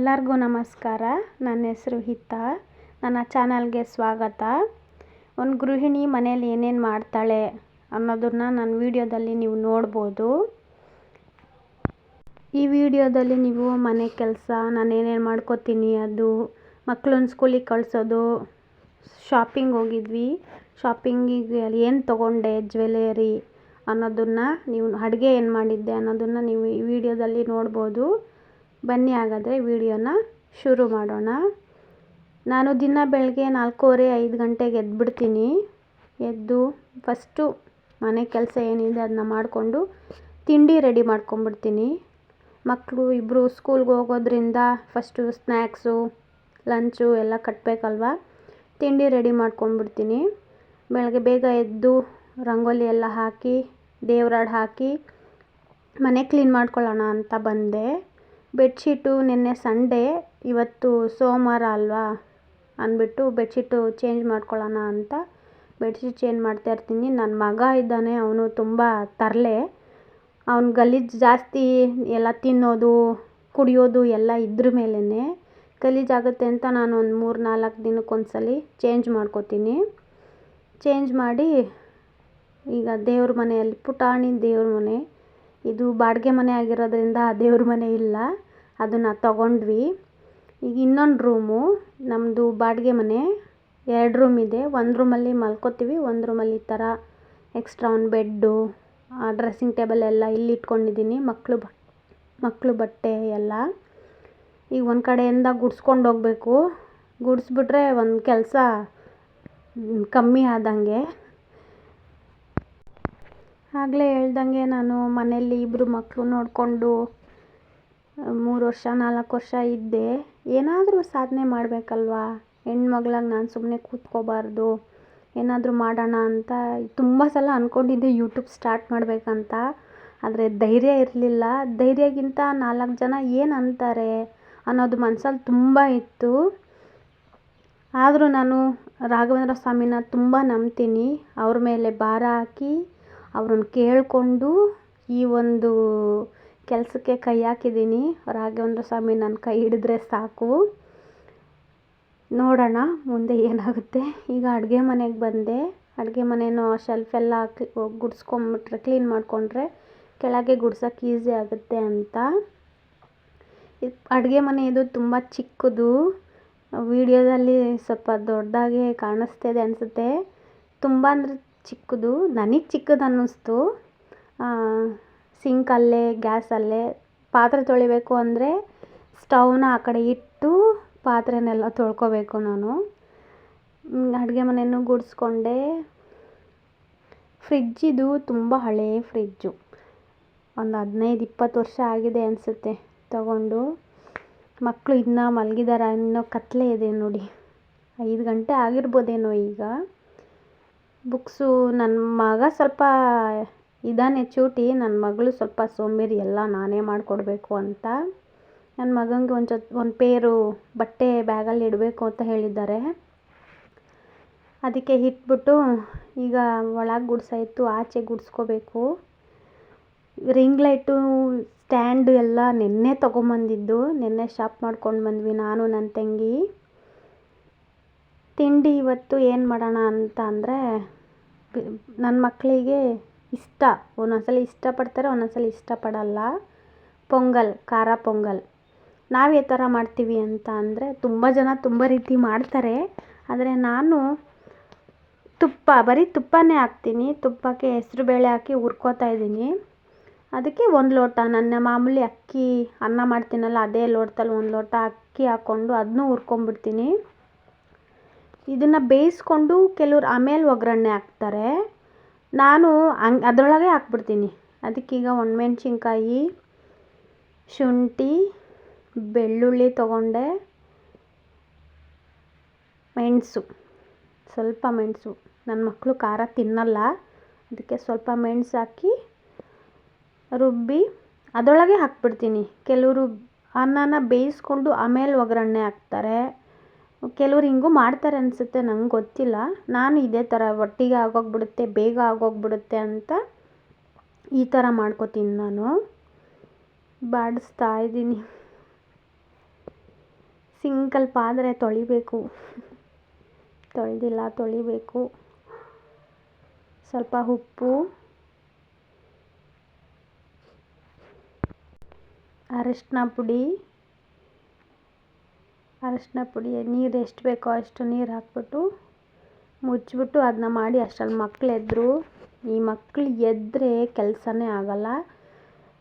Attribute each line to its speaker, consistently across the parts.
Speaker 1: ಎಲ್ಲರಿಗೂ ನಮಸ್ಕಾರ. ನನ್ನ ಹೆಸರು ಹಿತಾ. ನನ್ನ ಚಾನಲ್ಗೆ ಸ್ವಾಗತ. ಒಂದು ಗೃಹಿಣಿ ಮನೇಲಿ ಏನೇನು ಮಾಡ್ತಾಳೆ ಅನ್ನೋದನ್ನು ನನ್ನ ವಿಡಿಯೋದಲ್ಲಿ ನೀವು ನೋಡ್ಬೋದು. ಈ ವಿಡಿಯೋದಲ್ಲಿ ನೀವು ಮನೆ ಕೆಲಸ, ನಾನು ಏನೇನು ಮಾಡ್ಕೋತೀನಿ, ಅದು ಮಕ್ಕಳನ್ನ ಸ್ಕೂಲಿಗೆ ಕಳಿಸೋದು, ಶಾಪಿಂಗ್ ಹೋಗಿದ್ವಿ, ಶಾಪಿಂಗಿಗೆ ಏನು ತೊಗೊಂಡೆ, ಜ್ಯುವೆಲರಿ ಅನ್ನೋದನ್ನು, ನೀವು ಅಡುಗೆ ಏನು ಮಾಡಿದ್ದೆ ಅನ್ನೋದನ್ನು ನೀವು ಈ ವಿಡಿಯೋದಲ್ಲಿ ನೋಡ್ಬೋದು. ಬನ್ನಿ ಹಾಗಾದರೆ ವಿಡಿಯೋನ ಶುರು ಮಾಡೋಣ. ನಾನು ದಿನ ಬೆಳಗ್ಗೆ 4:30-5 ಗಂಟೆಗೆ ಎದ್ದುಬಿಡ್ತೀನಿ. ಎದ್ದು ಫಸ್ಟು ಮನೆ ಕೆಲಸ ಏನಿದೆ ಅದನ್ನ ಮಾಡಿಕೊಂಡು ತಿಂಡಿ ರೆಡಿ ಮಾಡ್ಕೊಂಬಿಡ್ತೀನಿ. ಮಕ್ಕಳು ಇಬ್ಬರು ಸ್ಕೂಲ್ಗೆ ಹೋಗೋದ್ರಿಂದ ಫಸ್ಟು ಸ್ನ್ಯಾಕ್ಸು, ಲಂಚು ಎಲ್ಲ ಕಟ್ಟಬೇಕಲ್ವ. ತಿಂಡಿ ರೆಡಿ ಮಾಡ್ಕೊಂಬಿಡ್ತೀನಿ. ಬೆಳಗ್ಗೆ ಬೇಗ ಎದ್ದು ರಂಗೋಲಿ ಎಲ್ಲ ಹಾಕಿ, ದೇವ್ರಾಡ್ ಹಾಕಿ ಮನೆ ಕ್ಲೀನ್ ಮಾಡ್ಕೊಳ್ಳೋಣ ಅಂತ ಬಂದೆ. ಬೆಡ್ಶೀಟು ನಿನ್ನೆ ಸಂಡೇ, ಇವತ್ತು ಸೋಮವಾರ ಅಲ್ವಾ ಅಂದ್ಬಿಟ್ಟು ಬೆಡ್ಶೀಟು ಚೇಂಜ್ ಮಾಡ್ಕೊಳ್ಳೋಣ ಅಂತ ಬೆಡ್ಶೀಟ್ ಚೇಂಜ್ ಮಾಡ್ತಾಯಿರ್ತೀನಿ. ನನ್ನ ಮಗ ಇದ್ದಾನೆ, ಅವನು ತುಂಬ ತರಲೆ. ಅವನು ಗಲೀಜು ಜಾಸ್ತಿ, ಎಲ್ಲ ತಿನ್ನೋದು ಕುಡಿಯೋದು ಎಲ್ಲ ಇದ್ರ ಮೇಲೇ ಗಲೀಜಾಗುತ್ತೆ ಅಂತ ನಾನು ಒಂದು 3-4 ದಿನಕ್ಕೊಂದ್ಸಲಿ ಚೇಂಜ್ ಮಾಡ್ಕೋತೀನಿ. ಚೇಂಜ್ ಮಾಡಿ ಈಗ ದೇವ್ರ ಮನೆಯಲ್ಲಿ ಪುಟಾಣಿ ದೇವ್ರ ಮನೆ, ಇದು ಬಾಡಿಗೆ ಮನೆ ಆಗಿರೋದ್ರಿಂದ ದೇವ್ರ ಮನೆ ಇಲ್ಲ, ಅದನ್ನು ತಗೊಂಡ್ವಿ. ಈಗ ಇನ್ನೊಂದು ರೂಮು, ನಮ್ಮದು ಬಾಡಿಗೆ ಮನೆ 2 ರೂಮ್ ಇದೆ. ಒಂದು ರೂಮಲ್ಲಿ ಮಲ್ಕೋತೀವಿ, ಒಂದು ರೂಮಲ್ಲಿ ಈ ಥರ ಎಕ್ಸ್ಟ್ರಾ ಒಂದು ಬೆಡ್ಡು, ಡ್ರೆಸ್ಸಿಂಗ್ ಟೇಬಲ್ ಎಲ್ಲ ಇಲ್ಲಿ ಇಟ್ಕೊಂಡಿದ್ದೀನಿ. ಮಕ್ಕಳು ಬಟ್ಟೆ ಎಲ್ಲ ಈಗ ಒಂದು ಕಡೆಯಿಂದ ಗುಡಿಸ್ಕೊಂಡು ಹೋಗಬೇಕು. ಗುಡಿಸ್ಬಿಟ್ರೆ ಒಂದು ಕೆಲಸ ಕಮ್ಮಿ ಆದಂಗೆ. ಆಗಲೇ ಹೇಳ್ದಂಗೆ ನಾನು ಮನೆಯಲ್ಲಿ 2 ಮಕ್ಕಳು ನೋಡಿಕೊಂಡು 3 ವರ್ಷ 4 ವರ್ಷ ಇದ್ದೆ. ಏನಾದರೂ ಸಾಧನೆ ಮಾಡಬೇಕಲ್ವಾ, ಹೆಣ್ಮಗಳಾಗಿ ನಾನು ಸುಮ್ಮನೆ ಕೂತ್ಕೋಬಾರ್ದು, ಏನಾದರೂ ಮಾಡೋಣ ಅಂತ ತುಂಬ ಸಲ ಅಂದ್ಕೊಂಡಿದ್ದೆ ಯೂಟ್ಯೂಬ್ ಸ್ಟಾರ್ಟ್ ಮಾಡಬೇಕಂತ. ಆದರೆ ಧೈರ್ಯ ಇರಲಿಲ್ಲ. ಧೈರ್ಯಕ್ಕಿಂತ 4 ಜನ ಏನು ಅಂತಾರೆ ಅನ್ನೋದು ಮನಸ್ಸಲ್ಲಿ ತುಂಬ ಇತ್ತು. ಆದರೂ ನಾನು ರಾಘವೇಂದ್ರ ಸ್ವಾಮಿನ ತುಂಬ ನಂಬ್ತೀನಿ. ಅವ್ರ ಮೇಲೆ ಭಾರ ಹಾಕಿ ಅವ್ರನ್ನ ಕೇಳಿಕೊಂಡು ಈ ಒಂದು ಕೆಲಸಕ್ಕೆ ಕೈ ಹಾಕಿದ್ದೀನಿ. ರಾಘವೇಂದ್ರ ಸ್ವಾಮಿ ನನ್ನ ಕೈ ಹಿಡಿದ್ರೆ ಸಾಕು, ನೋಡೋಣ ಮುಂದೆ ಏನಾಗುತ್ತೆ. ಈಗ ಅಡುಗೆ ಮನೆಗೆ ಬಂದೆ. ಅಡುಗೆ ಮನೆಯೂ ಶೆಲ್ಫೆಲ್ಲ ಗುಡಿಸ್ಕೊಂಬಿಟ್ರೆ, ಕ್ಲೀನ್ ಮಾಡಿಕೊಂಡ್ರೆ ಕೆಳಗೆ ಗುಡ್ಸೋಕ್ಕೆ ಈಸಿ ಆಗುತ್ತೆ ಅಂತ. ಅಡುಗೆ ಮನೆ ಇದು ತುಂಬ ಚಿಕ್ಕದು, ವಿಡಿಯೋದಲ್ಲಿ ಸ್ವಲ್ಪ ದೊಡ್ಡದಾಗೆ ಕಾಣಿಸ್ತಿದೆ ಅನಿಸುತ್ತೆ. ತುಂಬ ಅಂದರೆ ಚಿಕ್ಕದು, ನನಗೆ ಚಿಕ್ಕದು ಅನ್ನಿಸ್ತು. ಸಿಂಕಲ್ಲೇ, ಗ್ಯಾಸಲ್ಲೇ ಪಾತ್ರೆ ತೊಳಿಬೇಕು ಅಂದರೆ ಸ್ಟವ್ನ ಆ ಕಡೆ ಇಟ್ಟು ಪಾತ್ರೆನೆಲ್ಲ ತೊಳ್ಕೊಬೇಕು ನಾನು. ಅಡುಗೆ ಮನೆಯೂ ಗುಡಿಸ್ಕೊಂಡೆ. ಫ್ರಿಜ್ಜಿದು ತುಂಬ ಹಳೇ ಫ್ರಿಜ್ಜು, ಒಂದು 15-20 ವರ್ಷ ಆಗಿದೆ ಅನಿಸುತ್ತೆ ತಗೊಂಡು. ಮಕ್ಕಳು ಇನ್ನೂ ಮಲಗಿದಾರ, ಇನ್ನೂ ಕತ್ತಲೆ ಇದೆ ನೋಡಿ, 5 ಗಂಟೆ ಆಗಿರ್ಬೋದೇನೋ ಈಗ. ಬುಕ್ಸು, ನನ್ನ ಮಗ ಸ್ವಲ್ಪ ಇದ್ದಾನೆ ಚೂಟಿ, ನನ್ನ ಮಗಳು ಸ್ವಲ್ಪ ಸೋಂಬೇರಿ, ಎಲ್ಲ ನಾನೇ ಮಾಡಿಕೊಡ್ಬೇಕು ಅಂತ. ನನ್ನ ಮಗನಿಗೆ ಒಂದು ಪೇರು ಬಟ್ಟೆ ಬ್ಯಾಗಲ್ಲಿ ಇಡಬೇಕು ಅಂತ ಹೇಳಿದ್ದಾರೆ. ಅದಕ್ಕೆ ಇಟ್ಬಿಟ್ಟು ಈಗ ಒಳಗೆ ಗುಡಿಸಾಯಿತು, ಆಚೆ ಗುಡಿಸ್ಕೋಬೇಕು. ರಿಂಗ್ ಲೈಟು ಸ್ಟ್ಯಾಂಡು ಎಲ್ಲ ನಿನ್ನೆ ತೊಗೊಂಬಂದಿದ್ದು, ನಿನ್ನೆ ಶಾಪ್ ಮಾಡ್ಕೊಂಡು ಬಂದ್ವಿ ನಾನು ನನ್ನ ತಂಗಿ. ತಿಂಡಿ ಇವತ್ತು ಏನು ಮಾಡೋಣ ಅಂತ ಅಂದರೆ, ನನ್ನ ಮಕ್ಕಳಿಗೆ ಇಷ್ಟ, ಒಂದೊಂದ್ಸಲ ಇಷ್ಟಪಡ್ತಾರೆ, ಒಂದೊಂದ್ಸಲ ಇಷ್ಟಪಡಲ್ಲ. ಪೊಂಗಲ್, ಖಾರ ಪೊಂಗಲ್ ನಾವು ಯಾವ ಥರ ಮಾಡ್ತೀವಿ ಅಂತ ಅಂದರೆ, ತುಂಬ ಜನ ತುಂಬ ರೀತಿ ಮಾಡ್ತಾರೆ. ಆದರೆ ನಾನು ಬರೀ ತುಪ್ಪನೇ ಹಾಕ್ತೀನಿ. ತುಪ್ಪಕ್ಕೆ ಹೆಸರುಬೇಳೆ ಹಾಕಿ ಹುರ್ಕೋತಾ ಇದ್ದೀನಿ. ಅದಕ್ಕೆ 1 ಲೋಟ, ನನ್ನ ಮಾಮೂಲಿ ಅಕ್ಕಿ ಅನ್ನ ಮಾಡ್ತೀನಲ್ಲ ಅದೇ ಲೋಟದಲ್ಲಿ 1 ಲೋಟ ಅಕ್ಕಿ ಹಾಕ್ಕೊಂಡು ಅದನ್ನೂ ಹುರ್ಕೊಂಬಿಡ್ತೀನಿ. ಇದನ್ನು ಬೇಯಿಸ್ಕೊಂಡು ಕೆಲವ್ರು ಆಮೇಲೆ ಒಗ್ಗರಣೆ ಹಾಕ್ತಾರೆ, ನಾನು ಅದರೊಳಗೆ ಹಾಕ್ಬಿಡ್ತೀನಿ. ಅದಕ್ಕೀಗ ಒಣಮೆಣ್ಸಿನ್ಕಾಯಿ, ಶುಂಠಿ, ಬೆಳ್ಳುಳ್ಳಿ ತೊಗೊಂಡೆ, ಮೆಣಸು, ಸ್ವಲ್ಪ ಮೆಣಸು, ನನ್ನ ಮಕ್ಕಳು ಖಾರ ತಿನ್ನಲ್ಲ, ಅದಕ್ಕೆ ಸ್ವಲ್ಪ ಮೆಣಸು ಹಾಕಿ ರುಬ್ಬಿ ಅದರೊಳಗೆ ಹಾಕ್ಬಿಡ್ತೀನಿ. ಕೆಲವರು ಅನ್ನನ ಬೇಯಿಸ್ಕೊಂಡು ಆಮೇಲೆ ಒಗ್ಗರಣೆ ಹಾಕ್ತಾರೆ, ಕೆಲವ್ರು ಹಿಂಗೂ ಮಾಡ್ತಾರೆ ಅನಿಸುತ್ತೆ, ನಂಗೆ ಗೊತ್ತಿಲ್ಲ. ನಾನು ಇದೇ ಥರ ಒಟ್ಟಿಗೆ ಆಗೋಗ್ಬಿಡುತ್ತೆ, ಬೇಗ ಆಗೋಗ್ಬಿಡುತ್ತೆ ಅಂತ ಈ ಥರ ಮಾಡ್ಕೋತೀನಿ ನಾನು. ಬಾಡಿಸ್ತಾ ಇದ್ದೀನಿ. ಸಿಂಕಲ್ಲಿ ಪಾತ್ರೆ ತೊಳಿಬೇಕು, ತೊಳೆದಿಲ್ಲ, ತೊಳಿಬೇಕು. ಸ್ವಲ್ಪ ಉಪ್ಪು, ಅರಿಶಿನ ಪುಡಿ, ನೀರು ಎಷ್ಟು ಬೇಕೋ ಅಷ್ಟು ನೀರು ಹಾಕ್ಬಿಟ್ಟು ಮುಚ್ಚಿಬಿಟ್ಟು ಅದನ್ನ ಮಾಡಿ ಅಷ್ಟರಲ್ಲಿ ಮಕ್ಳು ಎದ್ದರು. ಈ ಮಕ್ಳು ಎದ್ದರೆ ಕೆಲಸನೇ ಆಗಲ್ಲ.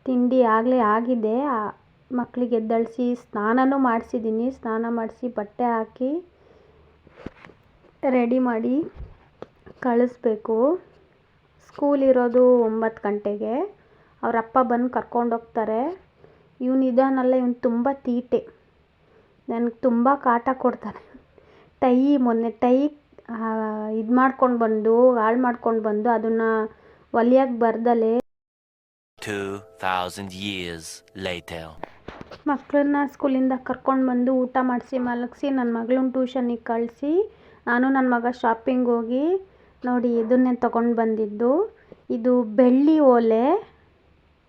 Speaker 1: ತಿಂಡಿ ಆಗಲೇ ಆಗಿದೆ. ಮಕ್ಕಳಿಗೆ ಎದ್ದೇಳಿಸಿ ಸ್ನಾನನೂ ಮಾಡಿಸಿದ್ದೀನಿ. ಸ್ನಾನ ಮಾಡಿಸಿ ಬಟ್ಟೆ ಹಾಕಿ ರೆಡಿ ಮಾಡಿ ಕಳಿಸ್ಬೇಕು. ಸ್ಕೂಲ್ ಇರೋದು 9 ಗಂಟೆಗೆ. ಅವ್ರ ಅಪ್ಪ ಬಂದು ಕರ್ಕೊಂಡೋಗ್ತಾರೆ. ಇವನು ಇದಾನಲ್ಲ, ಇವನು ತುಂಬ ತೀಟೆ, ನನಗೆ ತುಂಬ ಕಾಟ ಕೊಡ್ತಾನೆ. ಮೊನ್ನೆ ಟೈ ಇದು ಮಾಡ್ಕೊಂಡು ಬಂದು ಹಾಳು ಮಾಡ್ಕೊಂಡು ಬಂದು ಅದನ್ನು ಹೊಲಿಯೋಕ್ಕೆ ಬರ್ದಲೆ
Speaker 2: 2000 years later.
Speaker 1: ಮಕ್ಕಳನ್ನ ಸ್ಕೂಲಿಂದ ಕರ್ಕೊಂಡು ಬಂದು ಊಟ ಮಾಡಿಸಿ ಮಲಗಿಸಿ ನನ್ನ ಮಗಳನ್ನ ಟ್ಯೂಷನಿಗೆ ಕಳಿಸಿ ನಾನು ನನ್ನ ಮಗ ಶಾಪಿಂಗ್ ಹೋಗಿ ನೋಡಿ ಇದನ್ನೇ ತೊಗೊಂಡು ಬಂದಿದ್ದು. ಇದು ಬೆಳ್ಳಿ ಓಲೆ,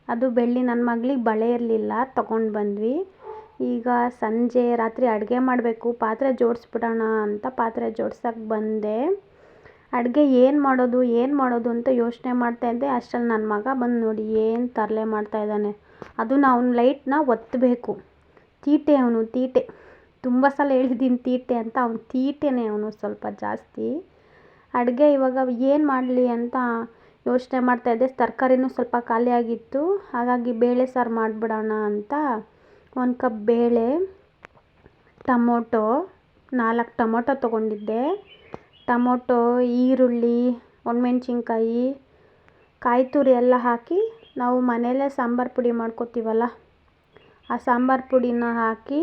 Speaker 1: ಅದು ಬೆಳ್ಳಿ. ನನ್ನ ಮಗಳಿಗೆ ಬಳೆ ಇರಲಿಲ್ಲ, ತೊಗೊಂಡು ಬಂದ್ವಿ. ಈಗ ಸಂಜೆ ರಾತ್ರಿ ಅಡುಗೆ ಮಾಡಬೇಕು. ಪಾತ್ರೆ ಜೋಡಿಸ್ಬಿಡೋಣ ಅಂತ ಪಾತ್ರೆ ಜೋಡ್ಸೋಕ್ಕೆ ಬಂದೆ. ಅಡುಗೆ ಏನು ಮಾಡೋದು ಅಂತ ಯೋಚನೆ ಮಾಡ್ತಾಯಿದ್ದೆ. ಅಷ್ಟರಲ್ಲಿ ನನ್ನ ಮಗ ಬಂದು ನೋಡಿ ಏನು ತರಲೆ ಮಾಡ್ತಾಯಿದ್ದಾನೆ. ಅದನ್ನು ಅವ್ನ ಲೈಟ್ನ ಒತ್ತಬೇಕು. ಅವನು ತೀಟೆ. ತುಂಬ ಸಲ ಹೇಳಿದ್ದೀನಿ ತೀಟೆ ಅಂತ. ಅವ್ನು ತೀಟೆನೇ, ಅವನು ಸ್ವಲ್ಪ ಜಾಸ್ತಿ. ಅಡುಗೆ ಇವಾಗ ಏನು ಮಾಡಲಿ ಅಂತ ಯೋಚನೆ ಮಾಡ್ತಾಯಿದ್ದೆ. ತರಕಾರಿನೂ ಸ್ವಲ್ಪ ಖಾಲಿಯಾಗಿತ್ತು, ಹಾಗಾಗಿ ಬೇಳೆ ಸಾರು ಮಾಡಿಬಿಡೋಣ ಅಂತ 1 ಕಪ್ ಬೇಳೆ, ಟೊಮೊಟೊ 4 ಟೊಮೊಟೊ ತೊಗೊಂಡಿದ್ದೆ. ಟೊಮೊಟೊ, ಈರುಳ್ಳಿ, ಒಣಮೆಣ್ಸಿನ್ಕಾಯಿ, ಕಾಯಿ ತುರಿ ಎಲ್ಲ ಹಾಕಿ ನಾವು ಮನೆಯಲ್ಲೇ ಸಾಂಬಾರು ಪುಡಿ ಮಾಡ್ಕೊತೀವಲ್ಲ, ಆ ಸಾಂಬಾರು ಪುಡಿನ ಹಾಕಿ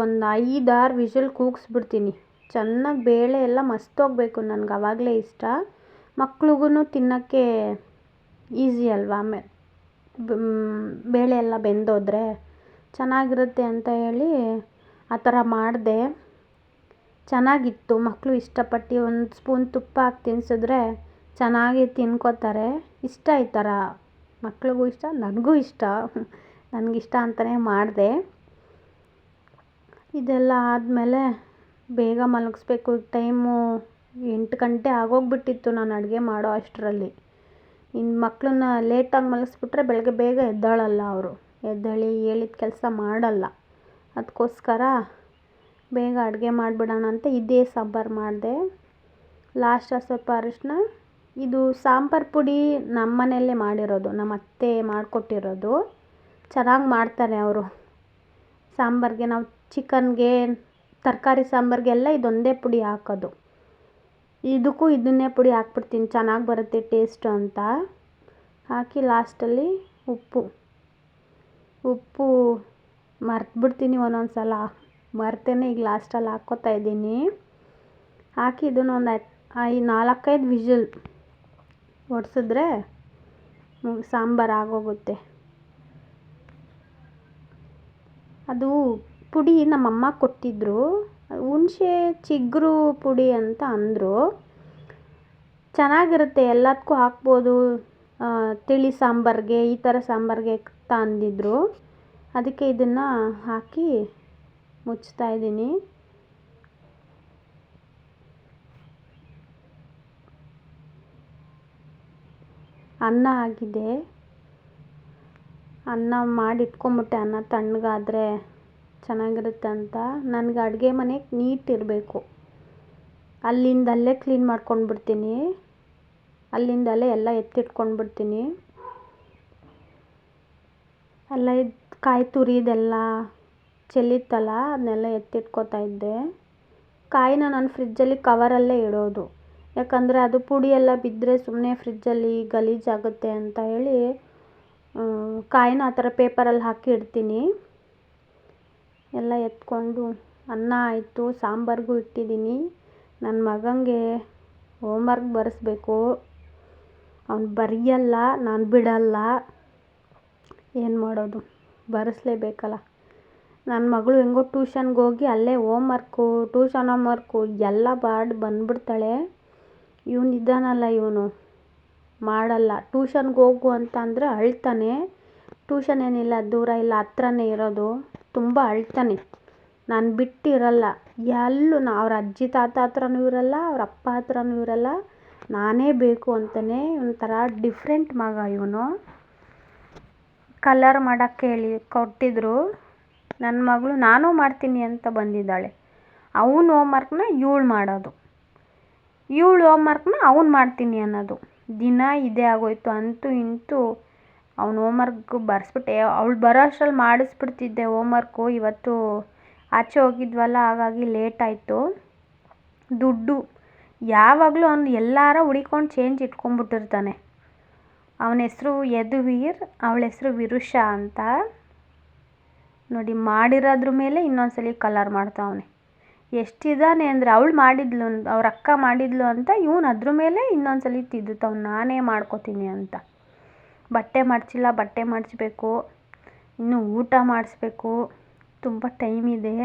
Speaker 1: ಒಂದು 5-6 ವಿಷಲ್ ಕೂಗಿಸ್ಬಿಡ್ತೀನಿ. ಚೆನ್ನಾಗಿ ಬೇಳೆ ಎಲ್ಲ ಮಸ್ತೋಗಬೇಕು. ನನಗೆ ಆವಾಗಲೇ ಇಷ್ಟ. ಮಕ್ಳಿಗೂ ತಿನ್ನೋಕ್ಕೆ ಈಸಿ ಅಲ್ವಾ, ಬೇಳೆ ಎಲ್ಲ ಬೆಂದೋದ್ರೆ ಚೆನ್ನಾಗಿರುತ್ತೆ ಅಂತ ಹೇಳಿ ಆ ಥರ ಮಾಡಿದೆ. ಚೆನ್ನಾಗಿತ್ತು. ಮಕ್ಕಳು ಇಷ್ಟಪಟ್ಟು 1 ಸ್ಪೂನ್ ತುಪ್ಪ ಹಾಕಿ ತಿನ್ನಿಸಿದ್ರೆ ಚೆನ್ನಾಗಿ ತಿನ್ಕೋತಾರೆ. ಇಷ್ಟ ಈ ಥರ, ಮಕ್ಳಿಗೂ ಇಷ್ಟ, ನನಗೂ ಇಷ್ಟ. ನನಗಿಷ್ಟ ಅಂತಲೇ ಮಾಡಿದೆ. ಇದೆಲ್ಲ ಆದಮೇಲೆ ಬೇಗ ಮಲಗಿಸ್ಬೇಕು. ಟೈಮು 8 ಗಂಟೆ ಆಗೋಗ್ಬಿಟ್ಟಿತ್ತು ನಾನು ಅಡುಗೆ ಮಾಡೋ ಅಷ್ಟರಲ್ಲಿ. ಇನ್ನು ಮಕ್ಕಳನ್ನ ಲೇಟಾಗಿ ಮಲಗಿಸ್ಬಿಟ್ರೆ ಬೆಳಗ್ಗೆ ಬೇಗ ಎದ್ದೇಳಲ್ಲ ಅವರು. ಎದ್ದೇಳಿ ಹೇಳಿದ ಕೆಲಸ ಮಾಡಲ್ಲ. ಅದಕ್ಕೋಸ್ಕರ ಬೇಗ ಅಡುಗೆ ಮಾಡಿಬಿಡೋಣ ಅಂತ ಇದೇ ಸಾಂಬಾರು ಮಾಡಿದೆ. ಲಾಸ್ಟಲ್ಲಿ ಸ್ವಲ್ಪ ಅರಿಶಿನ. ಇದು ಸಾಂಬಾರು ಪುಡಿ ನಮ್ಮ ಮನೆಯಲ್ಲೇ ಮಾಡಿರೋದು, ನಮ್ಮ ಅತ್ತೆ ಮಾಡಿಕೊಟ್ಟಿರೋದು. ಚೆನ್ನಾಗಿ ಮಾಡ್ತಾರೆ ಅವರು ಸಾಂಬಾರಿಗೆ. ನಾವು ಚಿಕನ್ಗೆ, ತರಕಾರಿ ಸಾಂಬಾರಿಗೆಲ್ಲ ಇದೊಂದೇ ಪುಡಿ ಹಾಕೋದು. ಇದಕ್ಕೂ ಇದನ್ನೇ ಪುಡಿ ಹಾಕ್ಬಿಡ್ತೀನಿ, ಚೆನ್ನಾಗಿ ಬರುತ್ತೆ ಟೇಸ್ಟು ಅಂತ ಹಾಕಿ. ಲಾಸ್ಟಲ್ಲಿ ಉಪ್ಪು ಮರೆತುಬಿಡ್ತೀನಿ ಒಂದೊಂದು ಸಲ, ಮರ್ತೇನೆ. ಈಗ ಲಾಸ್ಟಲ್ಲಿ ಹಾಕ್ಕೋತಾ ಇದ್ದೀನಿ. ಹಾಕಿ ಇದನ್ನು ಒಂದು 4-5 ವಿಷಲ್ ಹೊಡ್ಸಿದ್ರೆ ಸಾಂಬಾರು ಆಗೋಗುತ್ತೆ. ಅದು ಪುಡಿ ನಮ್ಮಮ್ಮ ಕೊಟ್ಟಿದ್ದರು. ಹುಣಸೆ ಚಿಗುರು ಪುಡಿ ಅಂತ ಅಂದರು. ಚೆನ್ನಾಗಿರುತ್ತೆ, ಎಲ್ಲದಕ್ಕೂ ಹಾಕ್ಬೋದು. ತಿಳಿ ಸಾಂಬಾರಿಗೆ, ಈ ಥರ ಸಾಂಬಾರಿಗೆ ಅಂತ ಅಂದಿದ್ರು. ಅದಕ್ಕೆ ಇದನ್ನು ಹಾಕಿ ಮುಚ್ತಾ ಇದ್ದೀನಿ. ಅನ್ನ ಆಗಿದೆ. ಅನ್ನ ಮಾಡಿ ಇಟ್ಕೊಂಬಿಟ್ಟೆ. ಅನ್ನ ತಣ್ಣಗಾದರೆ ಚೆನ್ನಾಗಿರುತ್ತೆ ಅಂತ. ನನಗೆ ಅಡುಗೆ ಮನೆ ನೀಟ್ ಇರಬೇಕು. ಅಲ್ಲಿಂದಲ್ಲೇ ಕ್ಲೀನ್ ಮಾಡ್ಕೊಂಡು ಬಿಡ್ತೀನಿ. ಅಲ್ಲಿಂದಲ್ಲೇ ಎಲ್ಲ ಎತ್ತಿಟ್ಕೊಂಡು ಎಲ್ಲ ಕಾಯಿ ತುರಿದೆಲ್ಲ ಚೆಲ್ಲಿತ್ತಲ್ಲ, ಅದನ್ನೆಲ್ಲ ಎತ್ತಿಟ್ಕೋತಾ ಇದ್ದೆ. ಕಾಯಿನ ನಾನು ಫ್ರಿಜ್ಜಲ್ಲಿ ಕವರಲ್ಲೇ ಇಡೋದು. ಯಾಕಂದರೆ ಅದು ಪುಡಿ ಎಲ್ಲ ಬಿದ್ದರೆ ಸುಮ್ಮನೆ ಫ್ರಿಜ್ಜಲ್ಲಿ ಗಲೀಜಾಗುತ್ತೆ ಅಂತ ಹೇಳಿ ಕಾಯಿನ ಆ ಥರ ಪೇಪರಲ್ಲಿ ಹಾಕಿ ಇಡ್ತೀನಿ. ಎಲ್ಲ ಎತ್ಕೊಂಡು ಅನ್ನ ಆಯಿತು, ಸಾಂಬಾರಿಗೂ ಇಟ್ಟಿದ್ದೀನಿ. ನನ್ನ ಮಗನಿಗೆ ಹೋಮ್ವರ್ಕ್ ಬರೆಸ್ಬೇಕು. ಅವನು ಬರೆಯಲ್ಲ, ನಾನು ಬಿಡಲ್ಲ. ಏನು ಮಾಡೋದು, ಬರೆಸ್ಲೇಬೇಕಲ್ಲ. ನನ್ನ ಮಗಳು ಹೆಂಗೋ ಟ್ಯೂಷನ್ಗೆ ಹೋಗಿ ಅಲ್ಲೇ ಟ್ಯೂಷನ್ ಹೋಮ್ವರ್ಕು ಎಲ್ಲ ಬಂದುಬಿಡ್ತಾಳೆ. ಇವನು ಇದ್ದಾನಲ್ಲ, ಇವನು ಮಾಡಲ್ಲ. ಟ್ಯೂಷನ್ಗೆ ಹೋಗು ಅಂತ ಅಂದರೆ ಅಳ್ತಾನೆ. ಟ್ಯೂಷನ್ ಏನಿಲ್ಲ, ದೂರ ಇಲ್ಲ, ಹತ್ರನೇ ಇರೋದು. ತುಂಬ ಅಳ್ತಾನೆ. ನಾನು ಬಿಟ್ಟಿರಲ್ಲ. ಎಲ್ಲೂ ಅವ್ರ ಅಜ್ಜಿ ತಾತ ಹತ್ರನೂ ಇರಲ್ಲ, ಅವ್ರ ಅಪ್ಪ ಹತ್ರನೂ ಇರಲ್ಲ. ನಾನೇ ಬೇಕು ಅಂತಲೇ ಒಂಥರ ಡಿಫ್ರೆಂಟ್ ಮಗ ಇವನು. ಕಲರ್ ಮಾಡೋಕ್ಕೆ ಕೊಟ್ಟಿದ್ರು. ನನ್ನ ಮಗಳು ನಾನು ಮಾಡ್ತೀನಿ ಅಂತ ಬಂದಿದ್ದಾಳೆ. ಅವನ ಹೋಮ್ವರ್ಕ್ನ ಇವಳು ಮಾಡೋದು, ಇವಳು ಹೋಮ್ವರ್ಕ್ನ ಅವ್ನು ಮಾಡ್ತೀನಿ ಅನ್ನೋದು. ದಿನ ಇದೇ ಆಗೋಯ್ತು. ಅಂತೂ ಇಂತೂ ಅವ್ನು ಹೋಮ್ವರ್ಕ್ ಬರ್ಸ್ಬಿಟ್ಟೆ. ಅವಳು ಬರೋ ಅಷ್ಟ್ರಲ್ಲಿ ಮಾಡಿಸ್ಬಿಡ್ತಿದ್ದೆ ಹೋಮ್ವರ್ಕು. ಇವತ್ತು ಆಚೆ ಹೋಗಿದ್ವಲ್ಲ, ಹಾಗಾಗಿ ಲೇಟ್ ಆಯಿತು. ದುಡ್ಡು ಯಾವಾಗಲೂ ಅವ್ನು ಎಲ್ಲಾರ ಹುಡಿಕೊಂಡು ಚೇಂಜ್ ಇಟ್ಕೊಂಡ್ಬಿಟ್ಟಿರ್ತಾನೆ. ಅವನ ಹೆಸರು ಯದುವೀರ್, ಅವಳ ಹೆಸರು ವಿರುಷಾ ಅಂತ. ನೋಡಿ, ಮಾಡಿರೋದ್ರ ಮೇಲೆ ಇನ್ನೊಂದ್ಸಲಿ ಕಲರ್ ಮಾಡ್ತಾವನೆ. ಎಷ್ಟಿದ್ದಾನೆ ಅಂದರೆ, ಅವಳು ಮಾಡಿದ್ಲು, ಅವ್ರ ಅಕ್ಕ ಮಾಡಿದ್ಲು ಅಂತ ಇವನು ಅದ್ರ ಮೇಲೆ ಇನ್ನೊಂದ್ಸಲಿ ತಿದ್ದುತ್ತವ್ನು, ನಾನೇ ಮಾಡ್ಕೋತೀನಿ ಅಂತ. ಬಟ್ಟೆ ಮಡಚಿಲ್ಲ, ಬಟ್ಟೆ ಮಡಚಬೇಕು. ಇನ್ನು ಊಟ ಮಾಡಿಸ್ಬೇಕು. ತುಂಬ ಟೈಮ್ ಇದೆ,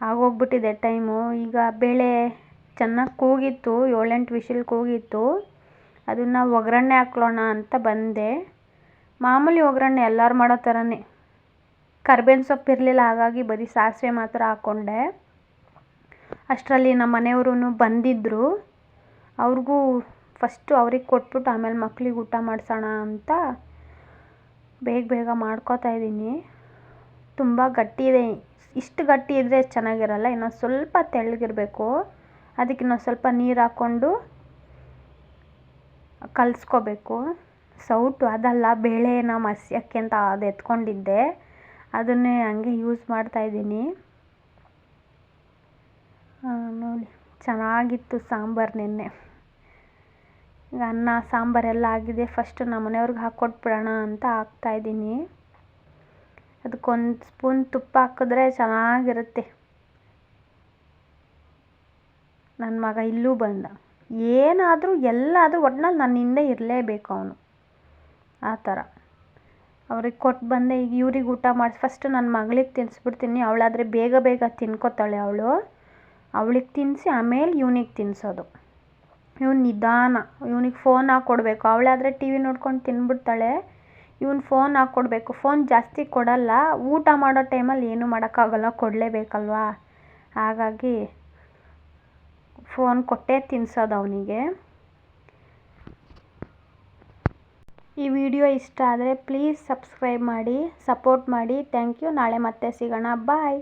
Speaker 1: ಆಗೋಗ್ಬಿಟ್ಟಿದೆ ಟೈಮು. ಈಗ ಬೇಳೆ ಚೆನ್ನಾಗಿ ಕೂಗಿತ್ತು, 7-8 ವಿಷಲ್ ಕೂಗಿತ್ತು. ಅದನ್ನು ಒಗ್ಗರಣೆ ಹಾಕ್ಲೋಣ ಅಂತ ಬಂದೆ. ಮಾಮೂಲಿ ಒಗ್ಗರಣೆ ಎಲ್ಲರೂ ಮಾಡೋ ಥರನೇ. ಕರ್ಬೇವಿನ ಸೊಪ್ಪು ಇರಲಿಲ್ಲ, ಹಾಗಾಗಿ ಬರೀ ಸಾಸಿವೆ ಮಾತ್ರ ಹಾಕ್ಕೊಂಡೆ. ಅಷ್ಟರಲ್ಲಿ ನಮ್ಮ ಮನೆಯವರು ಬಂದಿದ್ದರು. ಅವ್ರಿಗೂ ಫಸ್ಟು ಅವ್ರಿಗೆ ಕೊಟ್ಬಿಟ್ಟು ಆಮೇಲೆ ಮಕ್ಳಿಗೆ ಊಟ ಮಾಡಿಸೋಣ ಅಂತ ಬೇಗ ಬೇಗ ಮಾಡ್ಕೋತಾ ಇದ್ದೀನಿ. ತುಂಬ ಗಟ್ಟಿ ಇದೆ. ಇಷ್ಟು ಗಟ್ಟಿ ಇದ್ದರೆ ಚೆನ್ನಾಗಿರಲ್ಲ, ಇನ್ನೊಂದು ಸ್ವಲ್ಪ ತೆಳ್ಳಗಿರಬೇಕು. ಅದಕ್ಕೆ ಇನ್ನೊಂದು ಸ್ವಲ್ಪ ನೀರು ಹಾಕ್ಕೊಂಡು ಕಲಿಸ್ಕೋಬೇಕು. ಸೌಟು ಅದಲ್ಲ, ಬೇಳೆನ ಮಸ್ಯಕ್ಕೆ ಅಂತ ಅದು ಎತ್ಕೊಂಡಿದ್ದೆ, ಅದನ್ನೇ ಹಂಗೆ ಯೂಸ್ ಮಾಡ್ತಾಯಿದ್ದೀನಿ. ನೋಡಿ, ಚೆನ್ನಾಗಿತ್ತು ಸಾಂಬಾರು ನೆನ್ನೆ. ಈಗ ಅನ್ನ ಸಾಂಬಾರೆಲ್ಲ ಆಗಿದೆ. ಫಸ್ಟು ನಮ್ಮ ಮನೆಯವ್ರಿಗೆ ಹಾಕ್ಕೊಟ್ಬಿಡೋಣ ಅಂತ ಹಾಕ್ತಾಯಿದ್ದೀನಿ. ಅದಕ್ಕೊಂದು ಸ್ಪೂನ್ ತುಪ್ಪ ಹಾಕಿದ್ರೆ ಚೆನ್ನಾಗಿರುತ್ತೆ. ನನ್ನ ಮಗ ಇಲ್ಲೂ ಬಂದ. ಏನಾದರೂ ಎಲ್ಲಾದರೂ ಒಟ್ನಲ್ಲಿ ನನ್ನ ಹಿಂದೆ ಇರಲೇಬೇಕು ಅವನು, ಆ ಥರ. ಅವ್ರಿಗೆ ಕೊಟ್ಟು ಬಂದೆ. ಈಗ ಇವ್ರಿಗೆ ಊಟ ಮಾಡಿಸಿ ಫಸ್ಟು ನನ್ನ ಮಗಳಿಗೆ ತಿನ್ನಿಸ್ಬಿಡ್ತೀನಿ. ಅವಳಾದರೆ ಬೇಗ ಬೇಗ ತಿನ್ಕೋತಾಳೆ. ಅವಳಿಗೆ ತಿನ್ನಿಸಿ ಆಮೇಲೆ ಇವನಿಗೆ ತಿನ್ನಿಸೋದು. ಇವನು ನಿಧಾನ, ಇವನಿಗೆ ಫೋನ್ ಹಾಕ್ಕೊಡ್ಬೇಕು. ಅವಳಾದರೆ ಟಿ ವಿ ನೋಡ್ಕೊಂಡು ತಿನ್ಬಿಡ್ತಾಳೆ. ಇವನು ಫೋನ್ ಹಾಕ್ಕೊಡ್ಬೇಕು. ಫೋನ್ ಜಾಸ್ತಿ ಕೊಡಲ್ಲ. ಊಟ ಮಾಡೋ ಟೈಮಲ್ಲಿ ಏನೂ ಮಾಡೋಕ್ಕಾಗಲ್ಲ, ಕೊಡಲೇಬೇಕಲ್ವಾ. ಹಾಗಾಗಿ ಫೋನ್ ಕೊಟ್ಟೇ ತಿನ್ನಿಸೋದು ಅವನಿಗೆ. ಈ ವಿಡಿಯೋ ಇಷ್ಟ ಆದರೆ ಪ್ಲೀಸ್ ಸಬ್ಸ್ಕ್ರೈಬ್ ಮಾಡಿ, ಸಪೋರ್ಟ್ ಮಾಡಿ. Thank you. ನಾಳೆ ಮತ್ತೆ ಸಿಗೋಣ. ಬಾಯ್.